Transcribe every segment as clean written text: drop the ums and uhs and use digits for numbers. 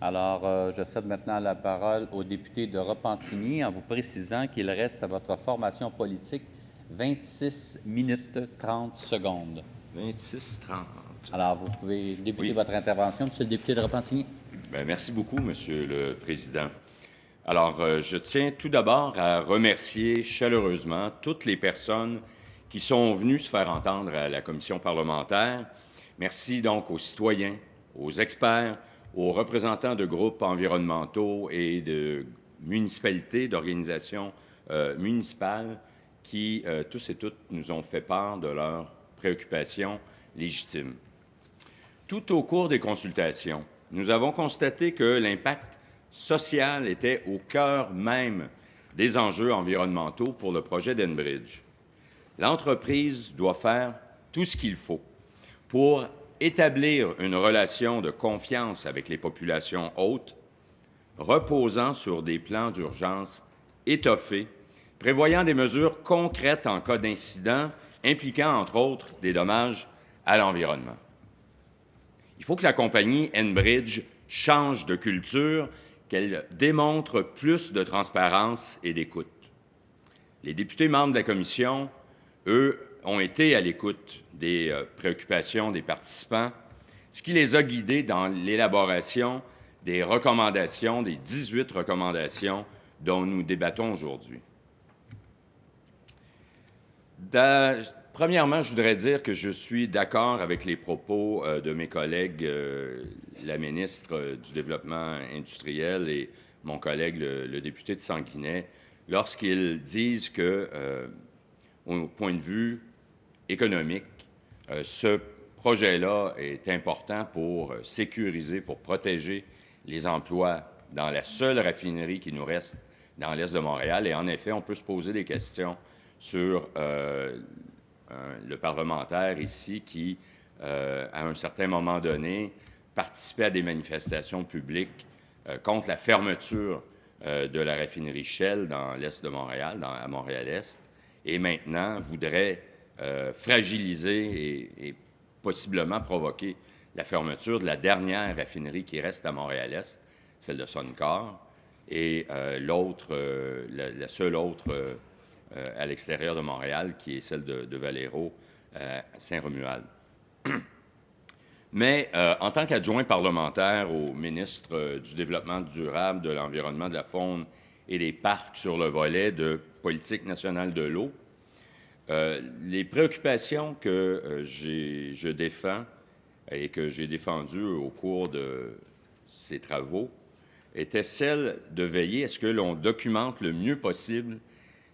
Alors, je cède maintenant la parole au député de Repentigny en vous précisant qu'il reste à votre formation politique 26 minutes 30 secondes. 26-30. Alors, vous pouvez débuter Oui. votre intervention, Monsieur le député de Repentigny. Bien, merci beaucoup, Monsieur le Président. Alors, je tiens tout d'abord à remercier chaleureusement toutes les personnes qui sont venues se faire entendre à la commission parlementaire. Merci donc aux citoyens, aux experts, aux représentants de groupes environnementaux et de municipalités, d'organisations municipales qui, tous et toutes, nous ont fait part de leurs préoccupations légitimes. Tout au cours des consultations, nous avons constaté que l'impact social était au cœur même des enjeux environnementaux pour le projet d'Enbridge. L'entreprise doit faire tout ce qu'il faut pour établir une relation de confiance avec les populations hôtes, reposant sur des plans d'urgence étoffés, prévoyant des mesures concrètes en cas d'incident impliquant, entre autres, des dommages à l'environnement. Il faut que la compagnie Enbridge change de culture, qu'elle démontre plus de transparence et d'écoute. Les députés membres de la commission, eux, ont été à l'écoute des préoccupations des participants, ce qui les a guidés dans l'élaboration des recommandations, des 18 recommandations dont nous débattons aujourd'hui. Premièrement, je voudrais dire que je suis d'accord avec les propos de mes collègues, la ministre du Développement industriel et mon collègue, le député de Sanguinet, lorsqu'ils disent que, au point de vue économique, ce projet-là est important pour sécuriser, pour protéger les emplois dans la seule raffinerie qui nous reste dans l'Est de Montréal. Et en effet, on peut se poser des questions sur le parlementaire ici qui, à un certain moment donné, participait à des manifestations publiques contre la fermeture de la raffinerie Shell dans l'Est de Montréal, à Montréal-Est, et maintenant voudrait fragiliser et possiblement provoquer la fermeture de la dernière raffinerie qui reste à Montréal-Est, celle de Suncor, et la seule autre à l'extérieur de Montréal, qui est celle de Valero, à Saint-Romuald. Mais en tant qu'adjoint parlementaire au ministre du Développement durable, de l'Environnement, de la Faune et des Parcs sur le volet de politique nationale de l'eau, les préoccupations que je défends et que j'ai défendues au cours de ces travaux étaient celles de veiller à ce que l'on documente le mieux possible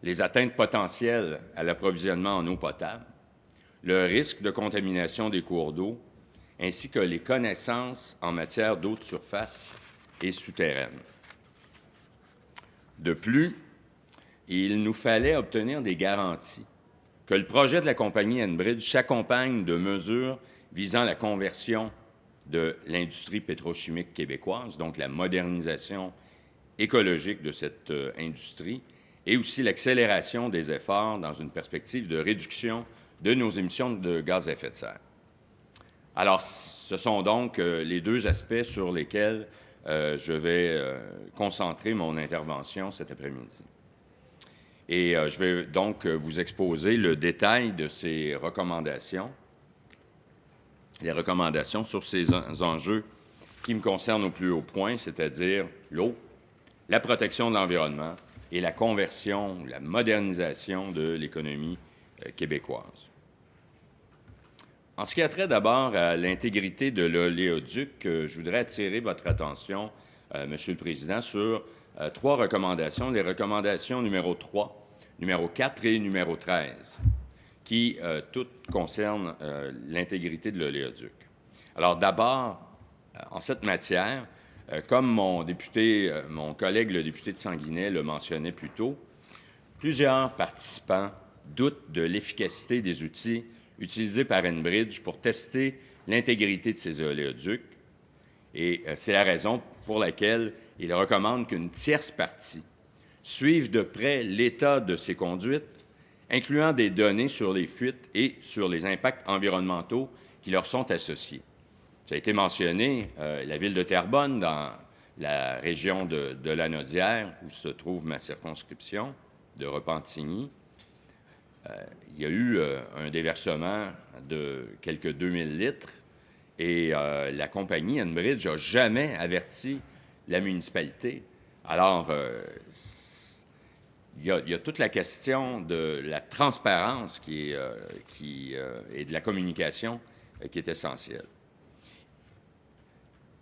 les atteintes potentielles à l'approvisionnement en eau potable, le risque de contamination des cours d'eau, ainsi que les connaissances en matière d'eau de surface et souterraine. De plus, il nous fallait obtenir des garanties que le projet de la compagnie Enbridge s'accompagne de mesures visant la conversion de l'industrie pétrochimique québécoise, donc la modernisation écologique de cette industrie, et aussi l'accélération des efforts dans une perspective de réduction de nos émissions de gaz à effet de serre. Alors, ce sont donc les deux aspects sur lesquels je vais concentrer mon intervention cet après-midi. Et je vais donc vous exposer le détail de ces recommandations, les recommandations sur ces enjeux qui me concernent au plus haut point, c'est-à-dire l'eau, la protection de l'environnement et la conversion, la modernisation de l'économie québécoise. En ce qui a trait d'abord à l'intégrité de l'oléoduc, je voudrais attirer votre attention, Monsieur le Président, sur trois recommandations, les recommandations numéro 3, numéro 4 et numéro 13, qui toutes concernent l'intégrité de l'oléoduc. Alors d'abord, en cette matière, comme mon collègue le député de Sanguinet le mentionnait plus tôt, plusieurs participants doutent de l'efficacité des outils utilisés par Enbridge pour tester l'intégrité de ces oléoducs. Et c'est la raison pour laquelle il recommande qu'une tierce partie suive de près l'état de ces conduites, incluant des données sur les fuites et sur les impacts environnementaux qui leur sont associés. Ça a été mentionné, la ville de Terrebonne, dans la région de Lanaudière, où se trouve ma circonscription de Repentigny, il y a eu un déversement de quelques 2000 litres et la compagnie Enbridge n'a jamais averti la municipalité. Alors, il y a toute la question de la transparence et de la communication qui est essentielle.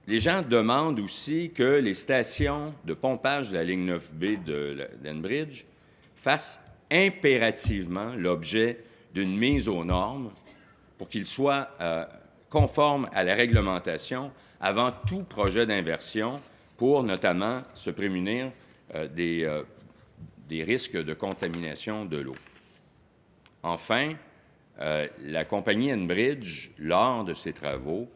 Les gens demandent aussi que les stations de pompage de la ligne 9B d'Enbridge fassent impérativement l'objet d'une mise aux normes pour qu'ils soient conformes à la réglementation avant tout projet d'inversion pour notamment se prémunir des risques de contamination de l'eau. Enfin, la compagnie Enbridge, lors de ses travaux,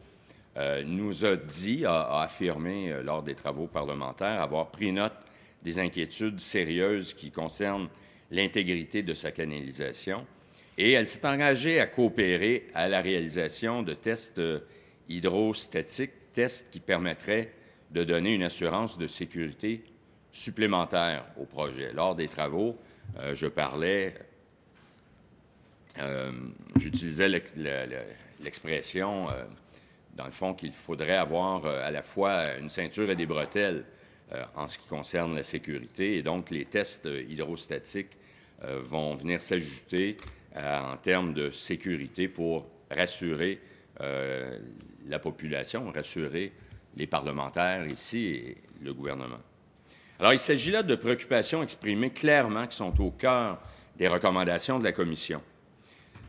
nous a affirmé lors des travaux parlementaires avoir pris note des inquiétudes sérieuses qui concernent l'intégrité de sa canalisation et elle s'est engagée à coopérer à la réalisation de tests hydrostatiques, tests qui permettraient de donner une assurance de sécurité supplémentaire au projet. Lors des travaux, j'utilisais l'expression dans le fond, qu'il faudrait avoir à la fois une ceinture et des bretelles en ce qui concerne la sécurité. Et donc, les tests hydrostatiques vont venir s'ajouter en termes de sécurité pour rassurer la population, rassurer les parlementaires ici et le gouvernement. Alors, il s'agit là de préoccupations exprimées clairement qui sont au cœur des recommandations de la Commission.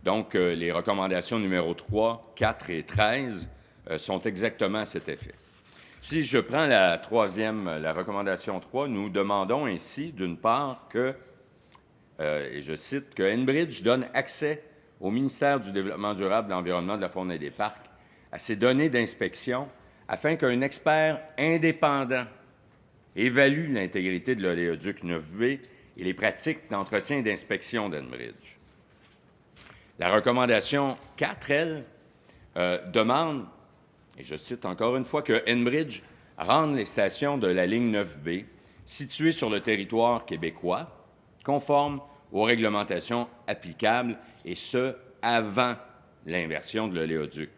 Donc, les recommandations numéro 3, 4 et 13 sont exactement à cet effet. Si je prends la recommandation 3, nous demandons ainsi, d'une part, et je cite, que Enbridge donne accès au ministère du Développement durable, de l'Environnement, de la Faune et des Parcs à ses données d'inspection afin qu'un expert indépendant évalue l'intégrité de l'oléoduc 9B et les pratiques d'entretien et d'inspection d'Enbridge. La recommandation 4, elle, demande, et je cite encore une fois, que Enbridge rende les stations de la ligne 9B situées sur le territoire québécois conformes aux réglementations applicables, et ce, avant l'inversion de l'oléoduc.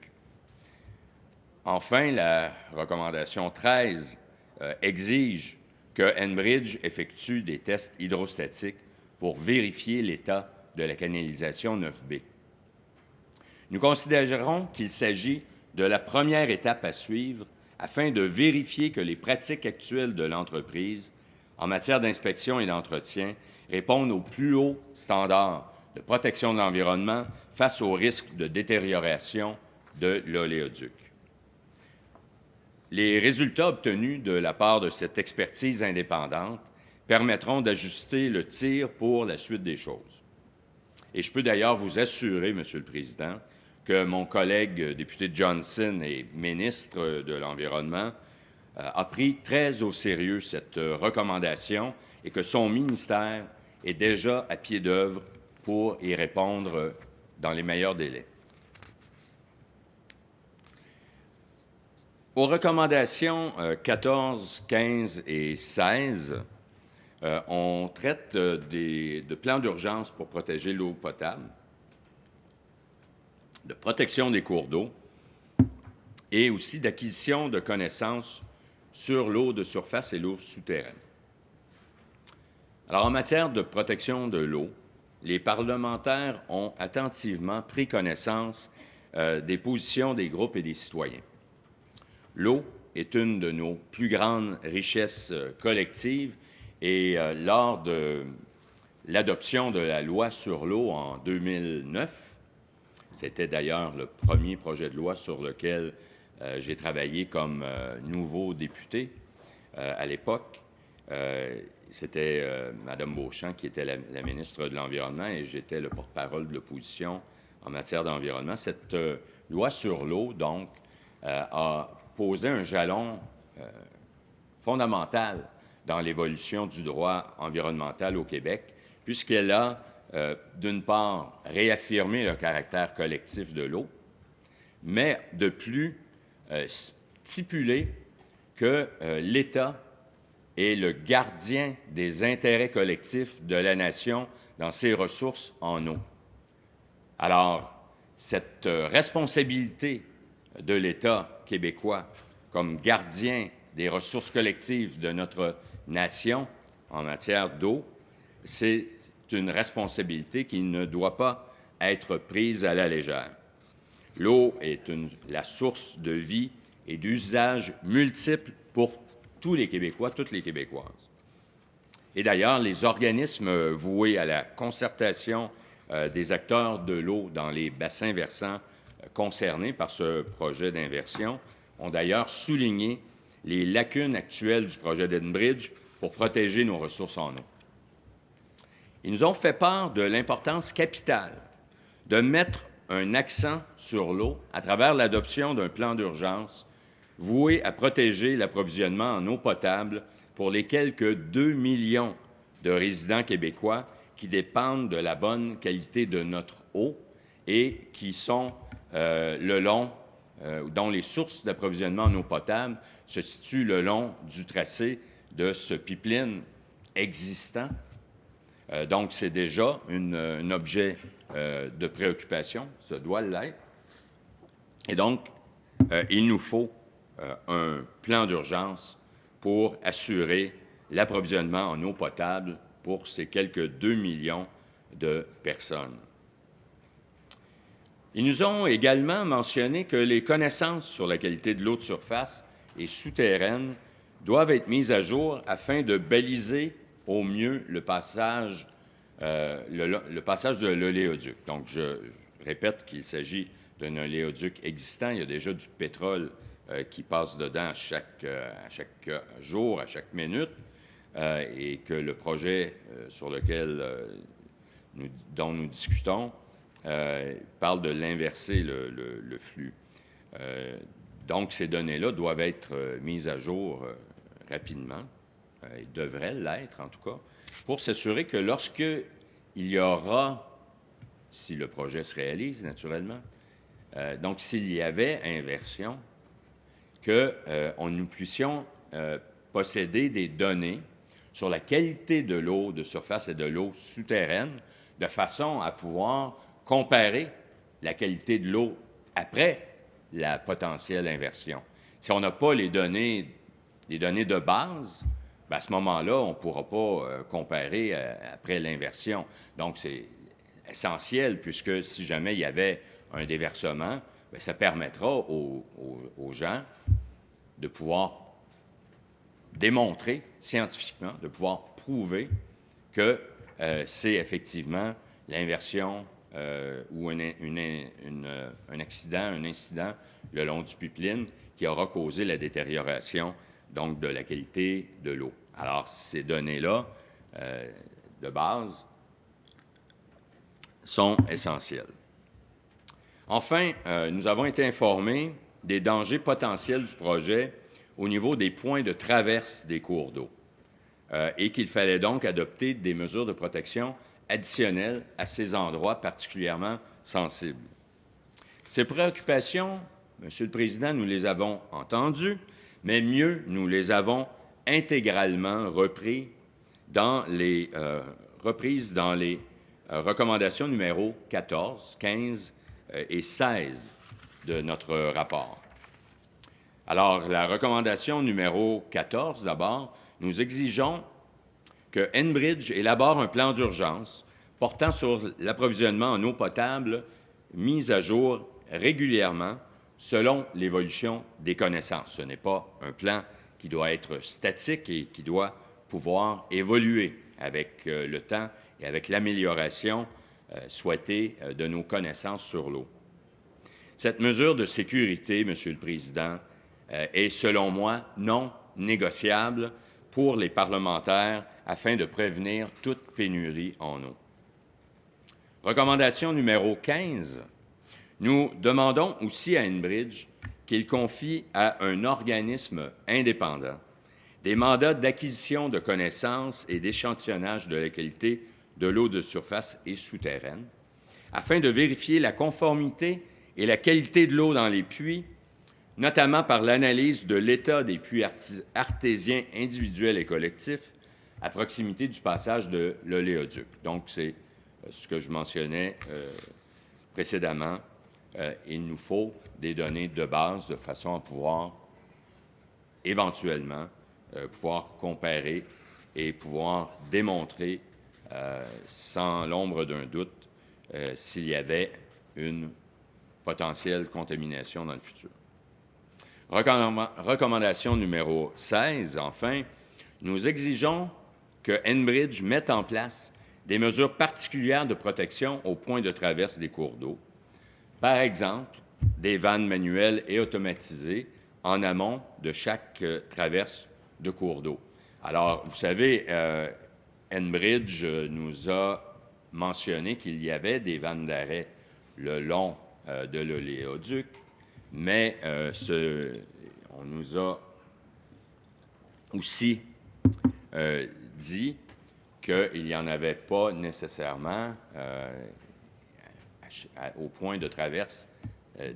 Enfin, la recommandation 13 exige que Enbridge effectue des tests hydrostatiques pour vérifier l'état de la canalisation 9B. Nous considérons qu'il s'agit de la première étape à suivre afin de vérifier que les pratiques actuelles de l'entreprise en matière d'inspection et d'entretien répondent aux plus hauts standards de protection de l'environnement face aux risques de détérioration de l'oléoduc. Les résultats obtenus de la part de cette expertise indépendante permettront d'ajuster le tir pour la suite des choses. Et je peux d'ailleurs vous assurer, Monsieur le Président, que mon collègue député Johnson et ministre de l'Environnement a pris très au sérieux cette recommandation et que son ministère est déjà à pied d'œuvre pour y répondre dans les meilleurs délais. Aux recommandations 14, 15 et 16, on traite de plans d'urgence pour protéger l'eau potable, de protection des cours d'eau et aussi d'acquisition de connaissances sur l'eau de surface et l'eau souterraine. Alors, en matière de protection de l'eau, les parlementaires ont attentivement pris connaissance des positions des groupes et des citoyens. L'eau est une de nos plus grandes richesses collectives et lors de l'adoption de la loi sur l'eau en 2009, c'était d'ailleurs le premier projet de loi sur lequel j'ai travaillé comme nouveau député à l'époque. C'était Mme Beauchamp qui était la ministre de l'Environnement et j'étais le porte-parole de l'opposition en matière d'environnement. Cette loi sur l'eau, donc, a posé un jalon fondamental dans l'évolution du droit environnemental au Québec, puisqu'elle a, d'une part, réaffirmé le caractère collectif de l'eau, mais de plus, stipulé que l'État est le gardien des intérêts collectifs de la nation dans ses ressources en eau. Alors, cette responsabilité de l'État québécois comme gardien des ressources collectives de notre nation en matière d'eau, c'est une responsabilité qui ne doit pas être prise à la légère. L'eau est la source de vie et d'usages multiples pour tous les Québécois, toutes les Québécoises. Et d'ailleurs, les organismes voués à la concertation des acteurs de l'eau dans les bassins versants concernés par ce projet d'inversion ont d'ailleurs souligné les lacunes actuelles du projet d'Enbridge pour protéger nos ressources en eau. Ils nous ont fait part de l'importance capitale de mettre un accent sur l'eau à travers l'adoption d'un plan d'urgence voué à protéger l'approvisionnement en eau potable pour les quelques 2 millions de résidents québécois qui dépendent de la bonne qualité de notre eau et qui sont dont les sources d'approvisionnement en eau potable se situent le long du tracé de ce pipeline existant. Donc, c'est déjà un objet de préoccupation, ça doit l'être. Et donc, il nous faut un plan d'urgence pour assurer l'approvisionnement en eau potable pour ces quelques 2 millions de personnes. Ils nous ont également mentionné que les connaissances sur la qualité de l'eau de surface et souterraine doivent être mises à jour afin de baliser au mieux le passage de l'oléoduc. Donc, je répète qu'il s'agit d'un oléoduc existant. Il y a déjà du pétrole qui passe dedans à chaque jour, à chaque minute, et que le projet dont nous discutons parle de l'inverser le flux. Donc, ces données-là doivent être mises à jour rapidement. Ils devraient l'être, en tout cas, pour s'assurer que lorsqu'il y aura, si le projet se réalise, naturellement, donc s'il y avait inversion, que nous puissions posséder des données sur la qualité de l'eau de surface et de l'eau souterraine, de façon à pouvoir comparer la qualité de l'eau après la potentielle inversion. Si on n'a pas les données de base, bien, à ce moment-là, on ne pourra pas comparer après l'inversion. Donc, c'est essentiel, puisque si jamais il y avait un déversement, bien, ça permettra aux gens de pouvoir démontrer scientifiquement, de pouvoir prouver que c'est effectivement l'inversion ou un accident, un incident le long du pipeline qui aura causé la détérioration donc de la qualité de l'eau. Alors, ces données-là, de base, sont essentielles. Enfin, nous avons été informés des dangers potentiels du projet au niveau des points de traverse des cours d'eau et qu'il fallait donc adopter des mesures de protection additionnelles à ces endroits particulièrement sensibles. Ces préoccupations, Monsieur le Président, nous les avons entendues, mais mieux, nous les avons intégralement reprises dans les recommandations numéro 14, 15 et 16 de notre rapport. Alors, la recommandation numéro 14, d'abord, nous exigeons que Enbridge élabore un plan d'urgence portant sur l'approvisionnement en eau potable mis à jour régulièrement selon l'évolution des connaissances. Ce n'est pas un plan qui doit être statique et qui doit pouvoir évoluer avec le temps et avec l'amélioration souhaitée de nos connaissances sur l'eau. Cette mesure de sécurité, Monsieur le Président, est, selon moi, non négociable pour les parlementaires afin de prévenir toute pénurie en eau. Recommandation numéro 15. Nous demandons aussi à Enbridge qu'il confie à un organisme indépendant des mandats d'acquisition de connaissances et d'échantillonnage de la qualité de l'eau de surface et souterraine, afin de vérifier la conformité et la qualité de l'eau dans les puits notamment par l'analyse de l'état des puits artésiens individuels et collectifs à proximité du passage de l'oléoduc. Donc, c'est ce que je mentionnais précédemment. Il nous faut des données de base de façon à pouvoir éventuellement pouvoir comparer et pouvoir démontrer sans l'ombre d'un doute s'il y avait une potentielle contamination dans le futur. Recommandation numéro 16, enfin, nous exigeons que Enbridge mette en place des mesures particulières de protection au point de traverse des cours d'eau. Par exemple, des vannes manuelles et automatisées en amont de chaque traverse de cours d'eau. Alors, vous savez, Enbridge nous a mentionné qu'il y avait des vannes d'arrêt le long de l'oléoduc, mais on nous a aussi dit qu'il n'y en avait pas nécessairement au point de traverse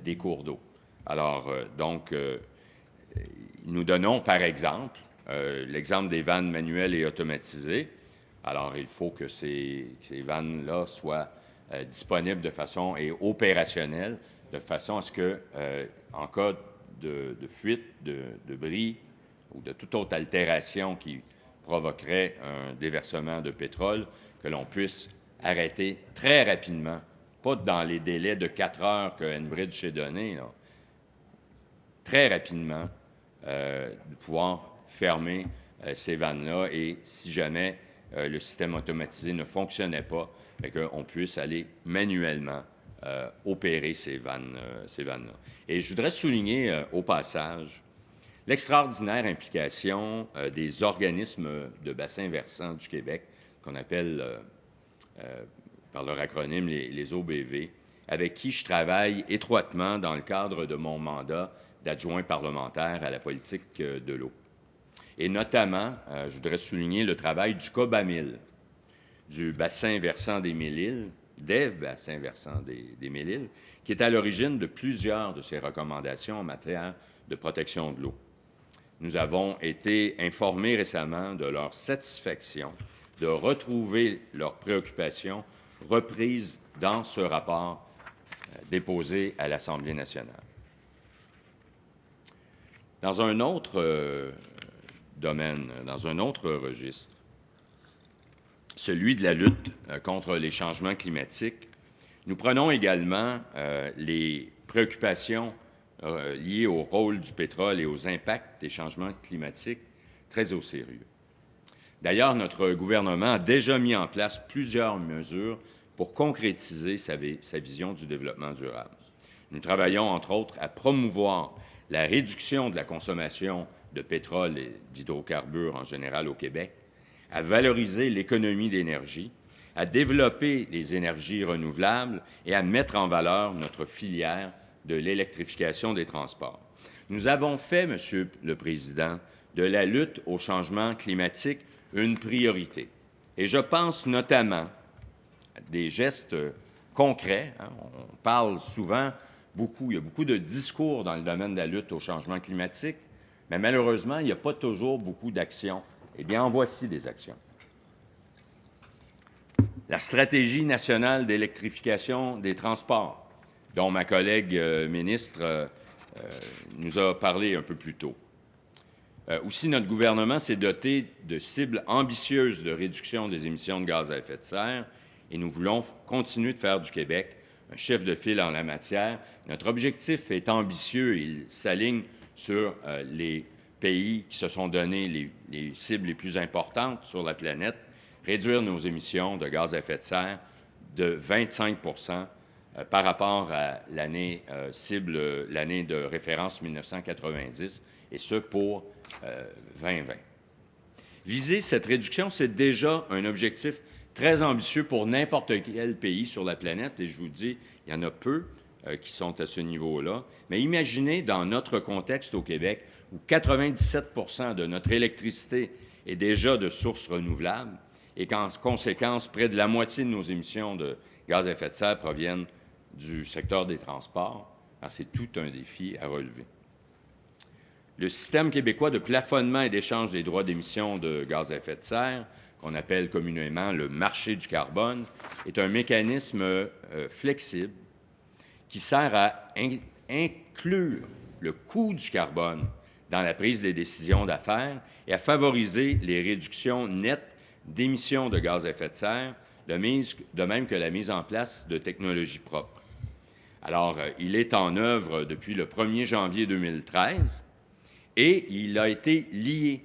des cours d'eau. Alors, nous donnons par exemple l'exemple des vannes manuelles et automatisées. Alors, il faut que ces vannes-là soient disponibles de façon et opérationnelles, de façon à ce que, en cas de fuite, de bris ou de toute autre altération qui provoquerait un déversement de pétrole, que l'on puisse arrêter très rapidement, pas dans les délais de 4 heures que Enbridge s'est donné, là, très rapidement, de pouvoir fermer ces vannes-là et si jamais le système automatisé ne fonctionnait pas, qu'on puisse aller manuellement opérer ces vannes-là. Et je voudrais souligner au passage l'extraordinaire implication des organismes de bassin versant du Québec, qu'on appelle par leur acronyme les OBV, avec qui je travaille étroitement dans le cadre de mon mandat d'adjoint parlementaire à la politique de l'eau. Et notamment, je voudrais souligner le travail du COBAMIL, du bassin versant des Mille-Îles, des bassins versants des Mille-Îles, qui est à l'origine de plusieurs de ces recommandations en matière de protection de l'eau. Nous avons été informés récemment de leur satisfaction de retrouver leurs préoccupations reprises dans ce rapport déposé à l'Assemblée nationale. Dans un autre domaine, dans un autre registre, celui de la lutte contre les changements climatiques, nous prenons également les préoccupations liées au rôle du pétrole et aux impacts des changements climatiques très au sérieux. D'ailleurs, notre gouvernement a déjà mis en place plusieurs mesures pour concrétiser sa vision du développement durable. Nous travaillons, entre autres, à promouvoir la réduction de la consommation de pétrole et d'hydrocarbures en général au Québec, à valoriser l'économie d'énergie, à développer les énergies renouvelables et à mettre en valeur notre filière de l'électrification des transports. Nous avons fait, Monsieur le Président, de la lutte au changement climatique une priorité. Et je pense notamment à des gestes concrets. On parle souvent beaucoup, il y a beaucoup de discours dans le domaine de la lutte au changement climatique, mais malheureusement, il n'y a pas toujours beaucoup d'actions. Eh bien, en voici des actions. La stratégie nationale d'électrification des transports, dont ma collègue ministre nous a parlé un peu plus tôt. Aussi, notre gouvernement s'est doté de cibles ambitieuses de réduction des émissions de gaz à effet de serre et nous voulons continuer de faire du Québec un chef de file en la matière. Notre objectif est ambitieux, il s'aligne sur les pays qui se sont donné les cibles les plus importantes sur la planète, réduire nos émissions de gaz à effet de serre de 25 par rapport à l'année cible, l'année de référence 1990, et ce pour 2020. Viser cette réduction, c'est déjà un objectif très ambitieux pour n'importe quel pays sur la planète, et je vous dis, il y en a peu qui sont à ce niveau-là. Mais imaginez dans notre contexte au Québec, où 97 de notre électricité est déjà de sources renouvelables, et qu'en conséquence, près de la moitié de nos émissions de gaz à effet de serre proviennent du secteur des transports, alors c'est tout un défi à relever. le système québécois de plafonnement et d'échange des droits d'émission de gaz à effet de serre, qu'on appelle communément le marché du carbone, est un mécanisme flexible qui sert à inclure le coût du carbone dans la prise des décisions d'affaires et à favoriser les réductions nettes d'émissions de gaz à effet de serre, de même que la mise en place de technologies propres. Alors, il est en œuvre depuis le 1er janvier 2013 et il a été lié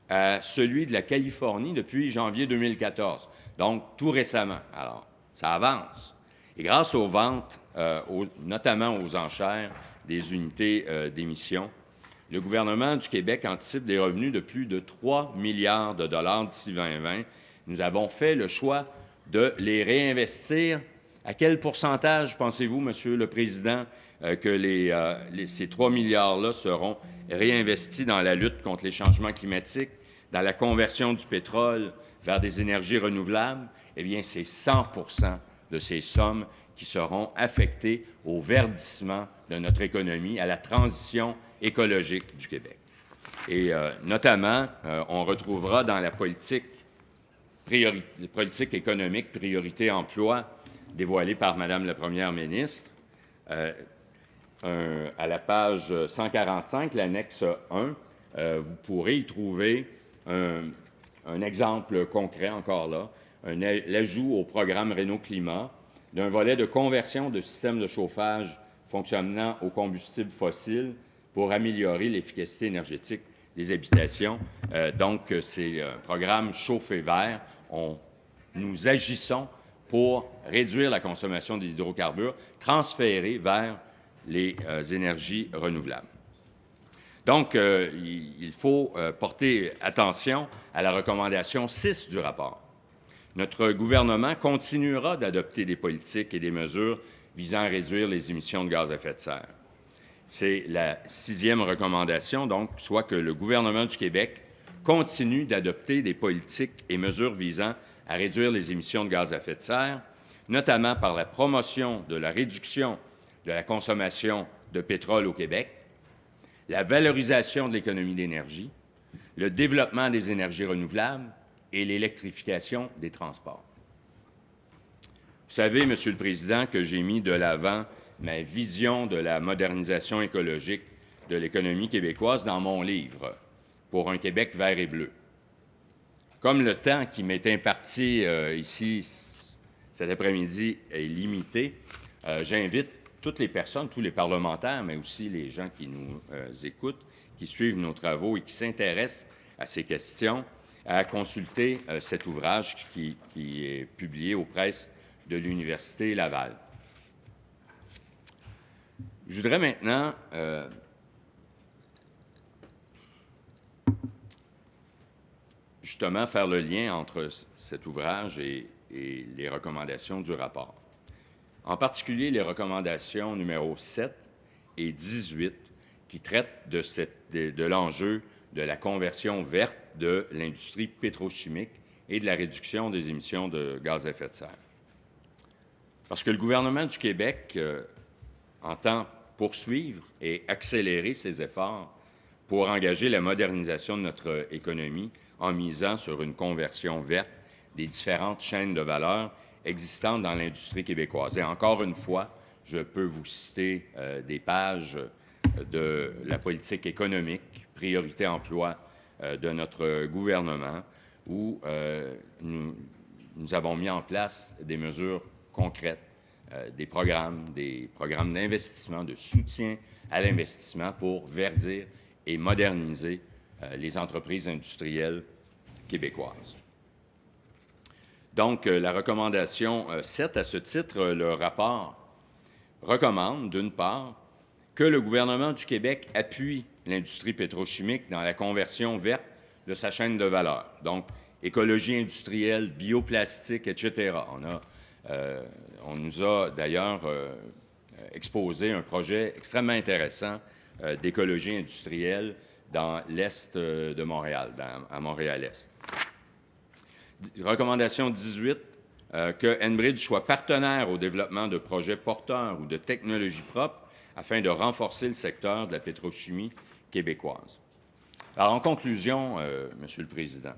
à celui de la Californie depuis janvier 2014, donc tout récemment. Alors, ça avance. Et grâce aux ventes, notamment aux enchères des unités d'émission, le gouvernement du Québec anticipe des revenus de plus de 3 milliards de dollars d'ici 2020. Nous avons fait le choix de les réinvestir. À quel pourcentage pensez-vous, Monsieur le Président, que ces 3 milliards-là seront réinvestis dans la lutte contre les changements climatiques, dans la conversion du pétrole vers des énergies renouvelables? Eh bien, c'est 100 de ces sommes qui seront affectées au verdissement de notre économie, à la transition écologique du Québec. Et notamment, on retrouvera dans la politique économique, priorité emploi, dévoilée par Mme la Première ministre, à la page 145, l'annexe 1, vous pourrez y trouver un exemple concret, encore là, l'ajout au programme Réno-Climat d'un volet de conversion de systèmes de chauffage fonctionnant au combustible fossile pour améliorer l'efficacité énergétique des habitations. Donc, c'est un programme Chauffer vert. Nous agissons pour réduire la consommation des hydrocarbures, transférer vers les énergies renouvelables. Donc, il faut porter attention à la recommandation 6 du rapport. Notre gouvernement continuera d'adopter des politiques et des mesures visant à réduire les émissions de gaz à effet de serre. C'est la 6e recommandation, donc, soit que le gouvernement du Québec continue d'adopter des politiques et mesures visant à réduire les émissions de gaz à effet de serre, notamment par la promotion de la réduction de la consommation de pétrole au Québec, la valorisation de l'économie d'énergie, le développement des énergies renouvelables et l'électrification des transports. Vous savez, Monsieur le Président, que j'ai mis de l'avant ma vision de la modernisation écologique de l'économie québécoise dans mon livre « Pour un Québec vert et bleu ». Comme le temps qui m'est imparti ici cet après-midi est limité, j'invite toutes les personnes, tous les parlementaires, mais aussi les gens qui nous écoutent, qui suivent nos travaux et qui s'intéressent à ces questions, à consulter cet ouvrage qui est publié aux presses de l'Université Laval. Je voudrais maintenant justement faire le lien entre cet ouvrage et les recommandations du rapport. En particulier les recommandations numéro 7 et 18 qui traitent de l'enjeu de la conversion verte de l'industrie pétrochimique et de la réduction des émissions de gaz à effet de serre. Parce que le gouvernement du Québec entend poursuivre et accélérer ses efforts pour engager la modernisation de notre économie en misant sur une conversion verte des différentes chaînes de valeur existantes dans l'industrie québécoise. Et encore une fois, je peux vous citer des pages de la politique économique, priorité emploi de notre gouvernement, où nous avons mis en place des mesures concrètes, des programmes d'investissement, de soutien à l'investissement pour verdir et moderniser les entreprises industrielles québécoises. Donc, la recommandation 7, à ce titre, le rapport recommande, d'une part, que le gouvernement du Québec appuie l'industrie pétrochimique dans la conversion verte de sa chaîne de valeur. Donc, écologie industrielle, bioplastique, etc. On nous a d'ailleurs exposé un projet extrêmement intéressant d'écologie industrielle dans l'est de Montréal, à Montréal-Est. Recommandation 18, que Enbridge soit partenaire au développement de projets porteurs ou de technologies propres afin de renforcer le secteur de la pétrochimie québécoise. Alors, en conclusion, Monsieur le Président,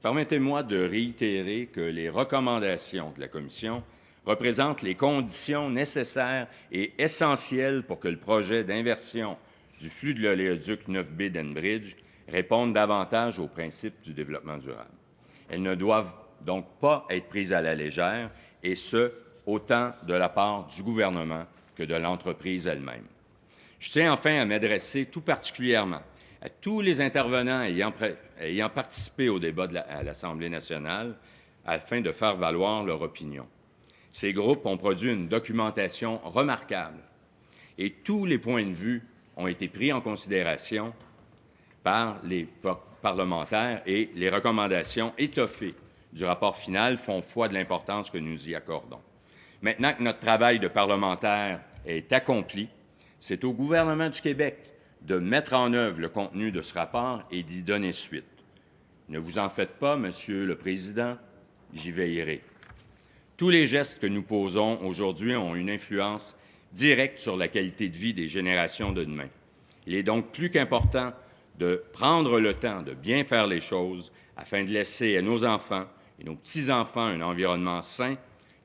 permettez-moi de réitérer que les recommandations de la Commission représentent les conditions nécessaires et essentielles pour que le projet d'inversion du flux de l'oléoduc 9B d'Enbridge réponde davantage aux principes du développement durable. Elles ne doivent donc pas être prises à la légère, et ce, autant de la part du gouvernement que de l'entreprise elle-même. Je tiens enfin à m'adresser tout particulièrement à tous les intervenants ayant participé au débat à l'Assemblée nationale afin de faire valoir leur opinion. Ces groupes ont produit une documentation remarquable et tous les points de vue ont été pris en considération par les parlementaires et les recommandations étoffées du rapport final font foi de l'importance que nous y accordons. Maintenant que notre travail de parlementaire est accompli, c'est au gouvernement du Québec de mettre en œuvre le contenu de ce rapport et d'y donner suite. Ne vous en faites pas, Monsieur le Président, j'y veillerai. Tous les gestes que nous posons aujourd'hui ont une influence directe sur la qualité de vie des générations de demain. Il est donc plus qu'important de prendre le temps de bien faire les choses afin de laisser à nos enfants et nos petits-enfants un environnement sain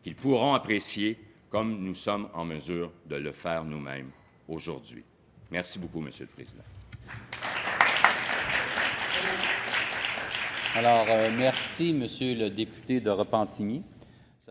qu'ils pourront apprécier comme nous sommes en mesure de le faire nous-mêmes aujourd'hui. Merci beaucoup, Monsieur le Président. Alors, merci, Monsieur le député de Repentigny.